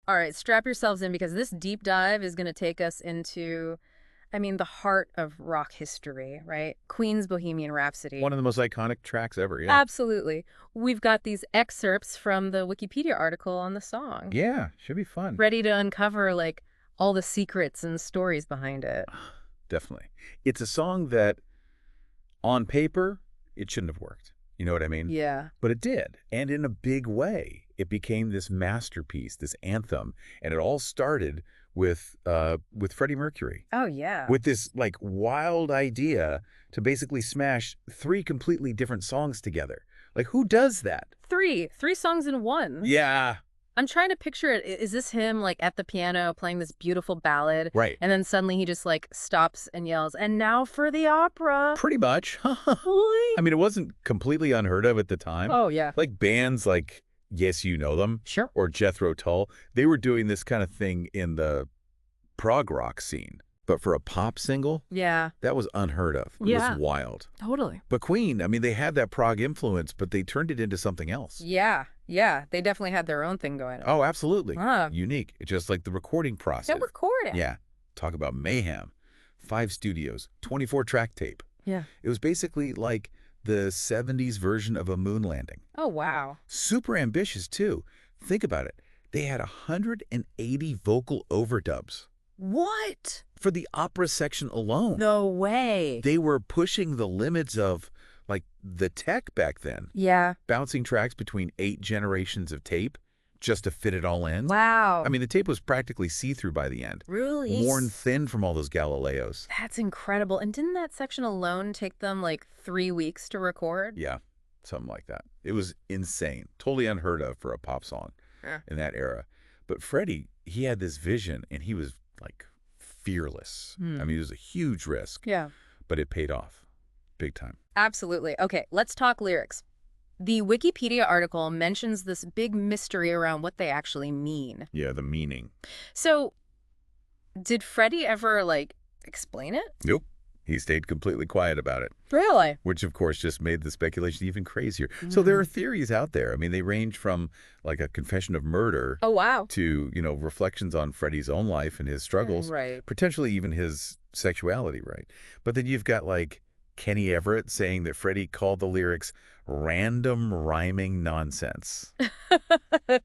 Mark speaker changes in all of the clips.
Speaker 1: All right, strap yourselves in because this deep dive is going to take us into, I mean, the heart of rock history, right? Queen's Bohemian Rhapsody.
Speaker 2: One of the most iconic tracks ever, yeah.
Speaker 1: Absolutely. We've got these excerpts from the Wikipedia article on the song,
Speaker 2: Yeah, should be fun.
Speaker 1: ready to uncover, like, all the secrets and stories behind it.
Speaker 2: Definitely. It's a song that, on paper, it shouldn't have worked. You know what I mean?
Speaker 1: Yeah.
Speaker 2: But it did, and in a big way. It became this masterpiece, this anthem, and it all started with Freddie Mercury,
Speaker 1: Oh, yeah.
Speaker 2: with this like wild idea to basically smash three completely different songs together. Like, who does that?
Speaker 1: Three songs in one.
Speaker 2: Yeah,
Speaker 1: I'm trying to picture it. Is this him, like, at the piano playing this beautiful ballad?
Speaker 2: right.
Speaker 1: And then suddenly he just, like, stops and yells, "And now for the opera."
Speaker 2: Pretty much. I mean, it wasn't completely unheard of at the time.
Speaker 1: Oh, yeah.
Speaker 2: Like bands like Yes, You Know Them
Speaker 1: Sure.
Speaker 2: or Jethro Tull, they were doing this kind of thing in the prog rock scene. But for a pop single,
Speaker 1: Yeah.
Speaker 2: that was unheard of. It
Speaker 1: Yeah.
Speaker 2: was wild.
Speaker 1: Totally.
Speaker 2: But Queen, I mean, they had that prog influence, but they turned it into something else.
Speaker 1: Yeah. Yeah. They definitely had their own thing going on.
Speaker 2: Oh, absolutely.
Speaker 1: Huh.
Speaker 2: Unique. It's just like the recording process.
Speaker 1: They're recording.
Speaker 2: Yeah. Talk about mayhem. 5 studios, 24-track tape.
Speaker 1: Yeah.
Speaker 2: It was basically like the 70s version of a moon landing.
Speaker 1: Oh, wow.
Speaker 2: Super ambitious, too. Think about it. They had 180 vocal overdubs
Speaker 1: What?
Speaker 2: for the opera section alone.
Speaker 1: No way.
Speaker 2: They were pushing the limits of, like, the tech back then.
Speaker 1: Yeah.
Speaker 2: Bouncing tracks between 8 generations of tape just to fit it all in.
Speaker 1: Wow.
Speaker 2: I mean, the tape was practically see-through by the end.
Speaker 1: really?
Speaker 2: Worn thin from all those Galileos.
Speaker 1: That's incredible. And didn't that section alone take them like 3 weeks to record?
Speaker 2: Yeah, something like that. It was insane. Totally unheard of for a pop song
Speaker 1: Yeah.
Speaker 2: in that era. But Freddie, he had this vision, and he was, like, fearless. I mean, it was a huge risk,
Speaker 1: Yeah.
Speaker 2: but it paid off big time.
Speaker 1: Absolutely. Okay, let's talk lyrics. The Wikipedia article mentions this big mystery around what they actually mean.
Speaker 2: Yeah, the meaning.
Speaker 1: So, did Freddie ever, like, explain it?
Speaker 2: Nope. He stayed completely quiet about it,
Speaker 1: Really?
Speaker 2: which, of course, just made the speculation even crazier. So there are theories out there. I mean, they range from, like, a confession of murder
Speaker 1: Oh, wow.
Speaker 2: to, reflections on Freddie's own life and his struggles,
Speaker 1: Right.
Speaker 2: potentially even his sexuality, right? But then you've got, like, Kenny Everett saying that Freddie called the lyrics random rhyming nonsense.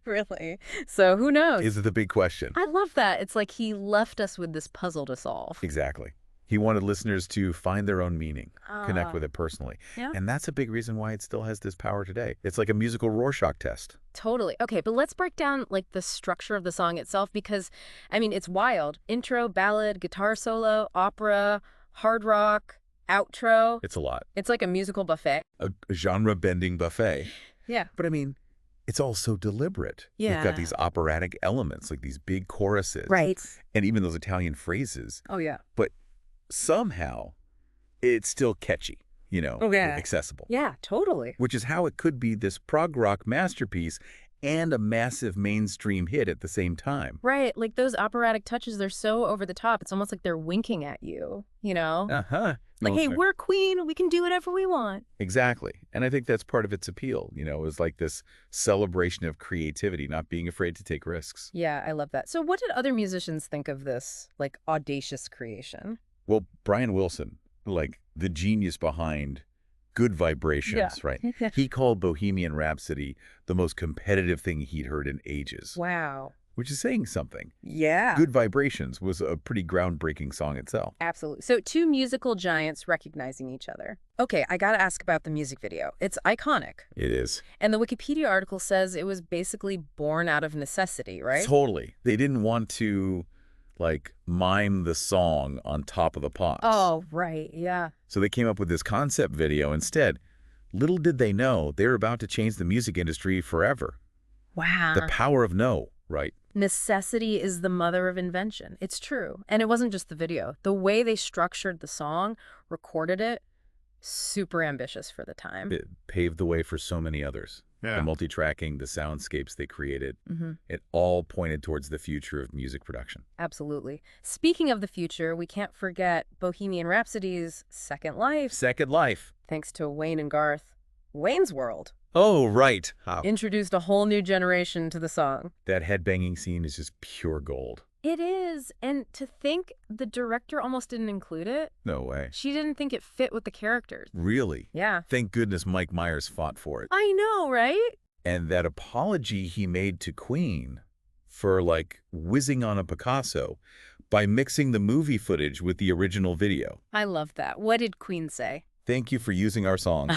Speaker 1: Really? So, who knows?
Speaker 2: Is the big question.
Speaker 1: I love that. It's like he left us with this puzzle to solve.
Speaker 2: Exactly. He wanted listeners to find their own meaning, connect
Speaker 1: Ah.
Speaker 2: with it personally.
Speaker 1: Yeah.
Speaker 2: And that's a big reason why it still has this power today. It's like a musical Rorschach test.
Speaker 1: Totally. Okay, but let's break down like the structure of the song itself because, I mean, it's wild. Intro, ballad, guitar solo, opera, hard rock, outro.
Speaker 2: It's a lot.
Speaker 1: It's like a musical buffet.
Speaker 2: A genre-bending buffet.
Speaker 1: Yeah.
Speaker 2: But I mean, it's all so deliberate. You've
Speaker 1: Yeah.
Speaker 2: got these operatic elements, like these big choruses.
Speaker 1: Right.
Speaker 2: And even those Italian phrases.
Speaker 1: Oh, yeah.
Speaker 2: But somehow, it's still catchy,
Speaker 1: Oh, yeah.
Speaker 2: accessible.
Speaker 1: Yeah, totally.
Speaker 2: Which is how it could be this prog rock masterpiece and a massive mainstream hit at the same time.
Speaker 1: Right. Like those operatic touches, they're so over the top. It's almost like they're winking at you, you know?
Speaker 2: Uh-huh.
Speaker 1: Like,
Speaker 2: No,
Speaker 1: hey, we're Queen. We can do whatever we want.
Speaker 2: exactly. And I think that's part of its appeal, it was like this celebration of creativity, not being afraid to take risks.
Speaker 1: Yeah, I love that. So what did other musicians think of this, like, audacious creation?
Speaker 2: Well, Brian Wilson, like the genius behind Good Vibrations, right? He called Bohemian Rhapsody the most competitive thing he'd heard in ages,
Speaker 1: Wow.
Speaker 2: which is saying something.
Speaker 1: Yeah.
Speaker 2: Good Vibrations was a pretty groundbreaking song itself.
Speaker 1: Absolutely. So two musical giants recognizing each other. Okay, I gotta ask about the music video. It's iconic.
Speaker 2: It is.
Speaker 1: And the Wikipedia article says it was basically born out of necessity, right?
Speaker 2: Totally. They didn't want to, like, mime the song on top of the pops.
Speaker 1: Oh, right. Yeah.
Speaker 2: So they came up with this concept video instead. Little did they know they were about to change the music industry forever.
Speaker 1: Wow.
Speaker 2: The power of no, right?
Speaker 1: Necessity is the mother of invention. It's true. And it wasn't just the video. The way they structured the song, recorded it, super ambitious for the time.
Speaker 2: It paved the way for so many others.
Speaker 3: Yeah.
Speaker 2: The multi-tracking, the soundscapes they created,
Speaker 1: Mm-hmm.
Speaker 2: it all pointed towards the future of music production.
Speaker 1: Absolutely. Speaking of the future, we can't forget Bohemian Rhapsody's Second Life,
Speaker 2: Second Life.
Speaker 1: thanks to Wayne and Garth. Wayne's World.
Speaker 2: Oh, right. How?
Speaker 1: Introduced a whole new generation to the song.
Speaker 2: That headbanging scene is just pure gold.
Speaker 1: It is. And to think the director almost didn't include it.
Speaker 2: No way.
Speaker 1: She didn't think it fit with the characters.
Speaker 2: Really?
Speaker 1: Yeah.
Speaker 2: Thank goodness Mike Myers fought for it.
Speaker 1: I know, right?
Speaker 2: And that apology he made to Queen for, like, whizzing on a Picasso by mixing the movie footage with the original video.
Speaker 1: I love that. What did Queen say?
Speaker 2: Thank you for using our song.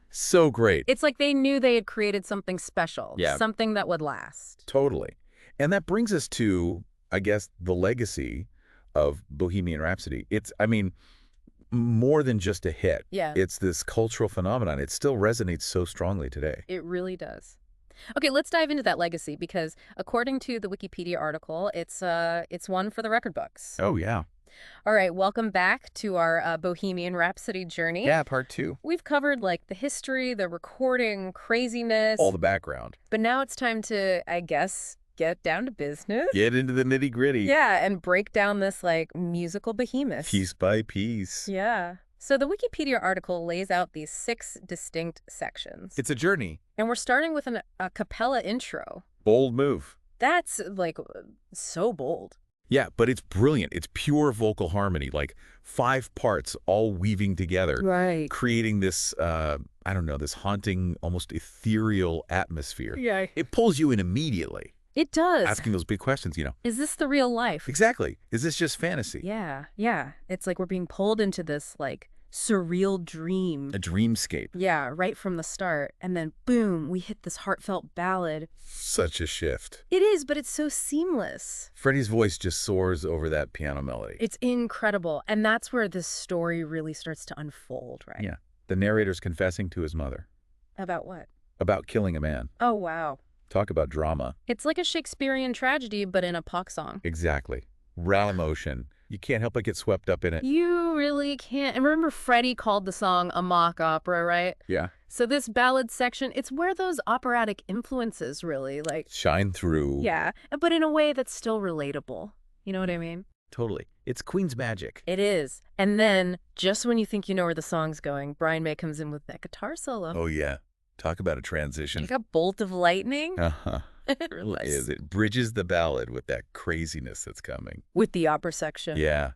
Speaker 2: So great.
Speaker 1: It's like they knew they had created something special.
Speaker 2: Yeah.
Speaker 1: Something that would last.
Speaker 2: Totally. And that brings us to, I guess, the legacy of Bohemian Rhapsody. It's, I mean, more than just a hit.
Speaker 1: Yeah.
Speaker 2: It's this cultural phenomenon. It still resonates so strongly today.
Speaker 1: It really does. Okay, let's dive into that legacy because according to the Wikipedia article, it's one for the record books.
Speaker 2: Oh, yeah.
Speaker 1: All right, welcome back to our Bohemian Rhapsody journey.
Speaker 2: Yeah, part 2.
Speaker 1: We've covered like the history, the recording, craziness.
Speaker 2: All the background.
Speaker 1: But now it's time to, I guess, get down to business.
Speaker 2: Get into the nitty-gritty.
Speaker 1: Yeah, and break down this like musical behemoth.
Speaker 2: Piece by piece.
Speaker 1: Yeah. So the Wikipedia article lays out these 6 distinct sections.
Speaker 2: It's a journey.
Speaker 1: And we're starting with a cappella intro.
Speaker 2: Bold move.
Speaker 1: That's like so bold.
Speaker 2: Yeah, but it's brilliant. It's pure vocal harmony, like 5 parts all weaving together.
Speaker 1: Right.
Speaker 2: Creating this, I don't know, this haunting, almost ethereal atmosphere.
Speaker 1: Yeah.
Speaker 2: It pulls you in immediately.
Speaker 1: It does.
Speaker 2: Asking those big questions, you know.
Speaker 1: Is this the real life?
Speaker 2: Exactly. Is this just fantasy?
Speaker 1: Yeah, yeah. It's like we're being pulled into this like surreal dream.
Speaker 2: A dreamscape.
Speaker 1: Yeah, right from the start. And then boom, we hit this heartfelt ballad.
Speaker 2: Such a shift.
Speaker 1: It is, but it's so seamless.
Speaker 2: Freddie's voice just soars over that piano melody.
Speaker 1: It's incredible. And that's where this story really starts to unfold, right?
Speaker 2: Yeah. The narrator's confessing to his mother.
Speaker 1: About what?
Speaker 2: About killing a man.
Speaker 1: Oh, wow.
Speaker 2: Talk about drama.
Speaker 1: It's like a Shakespearean tragedy, but in a pop song.
Speaker 2: Exactly. Raw emotion. You can't help but get swept up in it.
Speaker 1: You really can't. And remember, Freddie called the song a mock opera, right?
Speaker 2: Yeah.
Speaker 1: So this ballad section, it's where those operatic influences really, like...
Speaker 2: Shine through.
Speaker 1: Yeah, but in a way that's still relatable. You know what I mean?
Speaker 2: Totally. It's Queen's magic.
Speaker 1: It is. And then, just when you think you know where the song's going, Brian May comes in with that guitar solo.
Speaker 2: Oh, yeah. Talk about a transition.
Speaker 1: Like a bolt of lightning.
Speaker 2: Uh-huh.
Speaker 1: It really
Speaker 2: Is it bridges the ballad with that craziness that's coming.
Speaker 1: With the opera section.
Speaker 2: Yeah.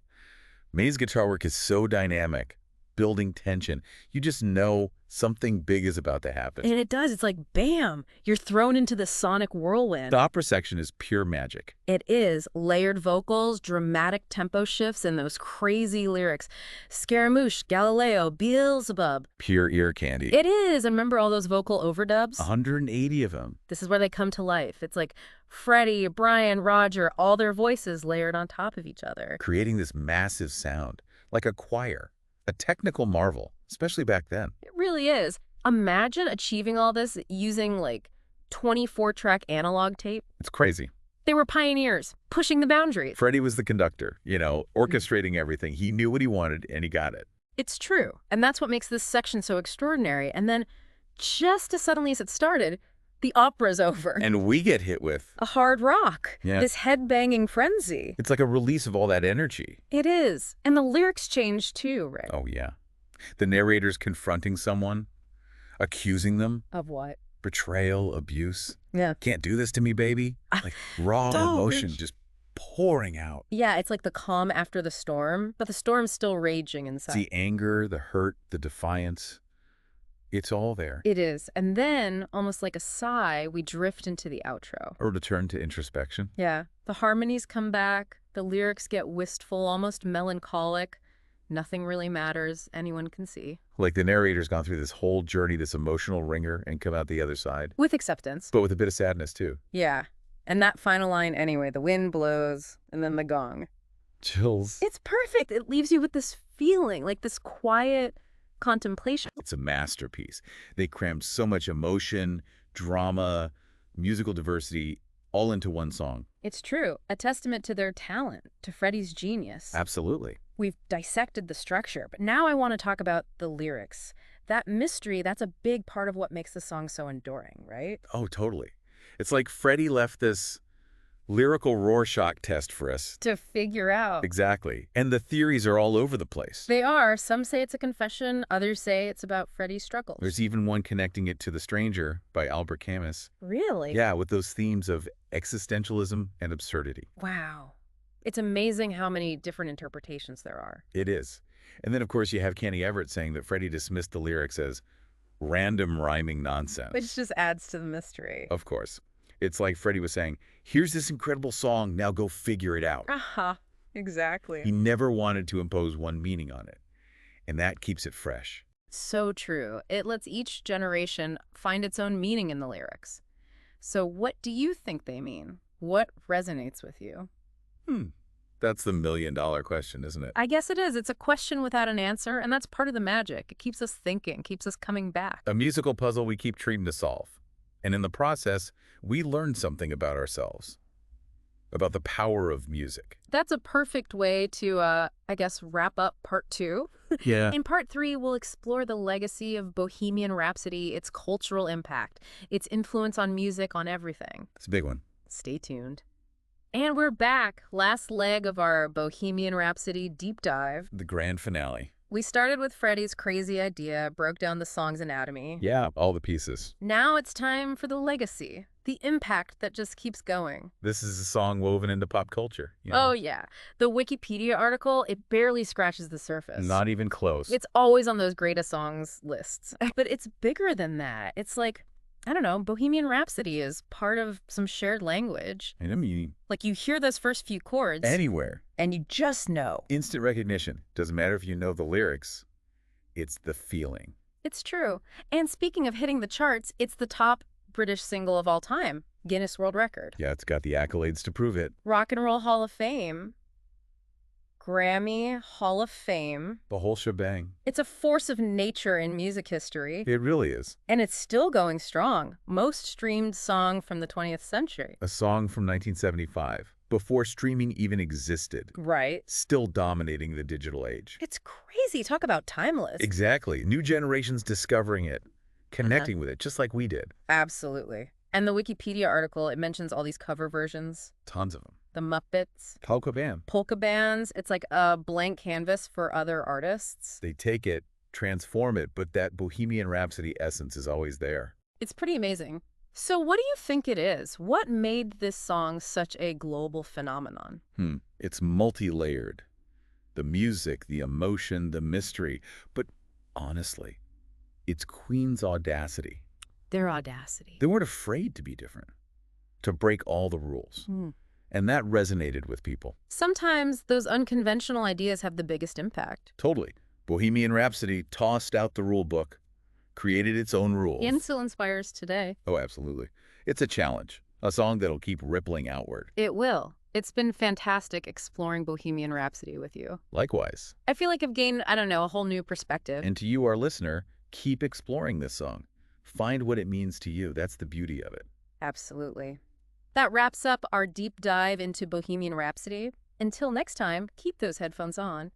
Speaker 2: May's guitar work is so dynamic, building tension. You just know something big is about to happen.
Speaker 1: And it does. It's like, bam, you're thrown into the sonic whirlwind.
Speaker 2: The opera section is pure magic.
Speaker 1: It is. Layered vocals, dramatic tempo shifts, and those crazy lyrics. Scaramouche, Galileo, Beelzebub.
Speaker 2: Pure ear candy.
Speaker 1: It is. And remember all those vocal overdubs?
Speaker 2: 180 of them.
Speaker 1: This is where they come to life. It's like Freddie, Brian, Roger, all their voices layered on top of each other.
Speaker 2: Creating this massive sound, like a choir. A technical marvel, especially back then.
Speaker 1: It really is. Imagine achieving all this using like 24-track analog tape.
Speaker 2: It's crazy.
Speaker 1: They were pioneers, pushing the boundaries.
Speaker 2: Freddie was the conductor, you know, orchestrating everything. He knew what he wanted, and he got it.
Speaker 1: It's true. And that's what makes this section so extraordinary. And then, just as suddenly as it started, the opera's over.
Speaker 2: And we get hit with
Speaker 1: a hard rock.
Speaker 2: Yeah.
Speaker 1: This head-banging frenzy.
Speaker 2: It's like a release of all that energy.
Speaker 1: It is. And the lyrics change too, right?
Speaker 2: Oh, yeah. The narrator's confronting someone, accusing them.
Speaker 1: Of what?
Speaker 2: Betrayal, abuse.
Speaker 1: Yeah.
Speaker 2: Can't do this to me, baby. Like raw emotion just pouring out.
Speaker 1: Yeah, it's like the calm after the storm, but the storm's still raging inside.
Speaker 2: The anger, the hurt, the defiance. It's all there.
Speaker 1: It is. And then, almost like a sigh, we drift into the outro.
Speaker 2: Or to turn to introspection.
Speaker 1: Yeah. The harmonies come back. The lyrics get wistful, almost melancholic. Nothing really matters. Anyone can see.
Speaker 2: Like the narrator's gone through this whole journey, this emotional ringer, and come out the other side.
Speaker 1: With acceptance.
Speaker 2: But with a bit of sadness, too.
Speaker 1: Yeah. And that final line, anyway, the wind blows, and then the gong.
Speaker 2: Chills.
Speaker 1: It's perfect. It leaves you with this feeling, like this quiet contemplation.
Speaker 2: It's a masterpiece. They crammed so much emotion, drama, musical diversity, all into one song.
Speaker 1: It's true. A testament to their talent, to Freddie's genius.
Speaker 2: Absolutely.
Speaker 1: We've dissected the structure, but now I want to talk about the lyrics. That mystery, that's a big part of what makes the song so enduring, right?
Speaker 2: Oh, totally. It's like Freddie left this Lyrical Rorschach test for us.
Speaker 1: To figure out.
Speaker 2: Exactly. And the theories are all over the place.
Speaker 1: They are. Some say it's a confession. Others say it's about Freddie's struggles.
Speaker 2: There's even one connecting it to The Stranger by Albert Camus.
Speaker 1: Really?
Speaker 2: Yeah, with those themes of existentialism and absurdity.
Speaker 1: Wow. It's amazing how many different interpretations there are.
Speaker 2: It is. And then, of course, you have Kenny Everett saying that Freddie dismissed the lyrics as random rhyming nonsense.
Speaker 1: Which just adds to the mystery.
Speaker 2: Of course. It's like Freddie was saying, here's this incredible song, now go figure it out.
Speaker 1: Exactly.
Speaker 2: He never wanted to impose one meaning on it. And that keeps it fresh.
Speaker 1: So true. It lets each generation find its own meaning in the lyrics. So what do you think they mean? What resonates with you?
Speaker 2: That's the million-dollar question, isn't it?
Speaker 1: I guess it is. It's a question without an answer, and that's part of the magic. It keeps us thinking, keeps us coming back.
Speaker 2: A musical puzzle we keep trying to solve. And in the process, we learn something about ourselves, about the power of music.
Speaker 1: That's a perfect way to, I guess, wrap up part 2.
Speaker 2: Yeah.
Speaker 1: In part 3, we'll explore the legacy of Bohemian Rhapsody, its cultural impact, its influence on music, on everything.
Speaker 2: It's a big one.
Speaker 1: Stay tuned. And we're back. Last leg of our Bohemian Rhapsody deep dive.
Speaker 2: The grand finale.
Speaker 1: We started with Freddie's crazy idea, broke down the song's anatomy.
Speaker 2: Yeah, all the pieces.
Speaker 1: Now it's time for the legacy, the impact that just keeps going.
Speaker 2: This is a song woven into pop culture. You know?
Speaker 1: Oh, yeah. The Wikipedia article, it barely scratches the surface.
Speaker 2: Not even close.
Speaker 1: It's always on those greatest songs lists. But it's bigger than that. It's like, I don't know, Bohemian Rhapsody is part of some shared language.
Speaker 2: And I mean,
Speaker 1: Like you hear those first few chords.
Speaker 2: anywhere.
Speaker 1: And you just know.
Speaker 2: Instant recognition. Doesn't matter if you know the lyrics. It's the feeling.
Speaker 1: It's true. And speaking of hitting the charts, it's the top British single of all time, Guinness World Record.
Speaker 2: Yeah, it's got the accolades to prove it.
Speaker 1: Rock and Roll Hall of Fame, Grammy Hall of Fame.
Speaker 2: The whole shebang.
Speaker 1: It's a force of nature in music history.
Speaker 2: It really is.
Speaker 1: And it's still going strong. Most streamed song from the 20th century.
Speaker 2: A song from 1975, before streaming even existed.
Speaker 1: Right.
Speaker 2: Still dominating the digital age.
Speaker 1: It's crazy. Talk about timeless.
Speaker 2: Exactly. New generations discovering it, connecting with it, just like we did.
Speaker 1: Absolutely. And the Wikipedia article, it mentions all these cover versions.
Speaker 2: Tons of them.
Speaker 1: The Muppets.
Speaker 2: Polka
Speaker 1: Bands. It's like a blank canvas for other artists.
Speaker 2: They take it, transform it, but that Bohemian Rhapsody essence is always there.
Speaker 1: It's pretty amazing. So what do you think it is? What made this song such a global phenomenon?
Speaker 2: It's multi-layered. The music, the emotion, the mystery. But honestly, it's Queen's audacity.
Speaker 1: Their audacity.
Speaker 2: They weren't afraid to be different, to break all the rules. And that resonated with people.
Speaker 1: Sometimes those unconventional ideas have the biggest impact.
Speaker 2: Totally. Bohemian Rhapsody tossed out the rule book, created its own rules.
Speaker 1: And still inspires today.
Speaker 2: Oh, absolutely. It's a challenge, a song that'll keep rippling outward.
Speaker 1: It will. It's been fantastic exploring Bohemian Rhapsody with you.
Speaker 2: Likewise.
Speaker 1: I feel like I've gained, I don't know, a whole new perspective.
Speaker 2: And to you, our listener, keep exploring this song. Find what it means to you. That's the beauty of it.
Speaker 1: Absolutely. That wraps up our deep dive into Bohemian Rhapsody. Until next time, keep those headphones on.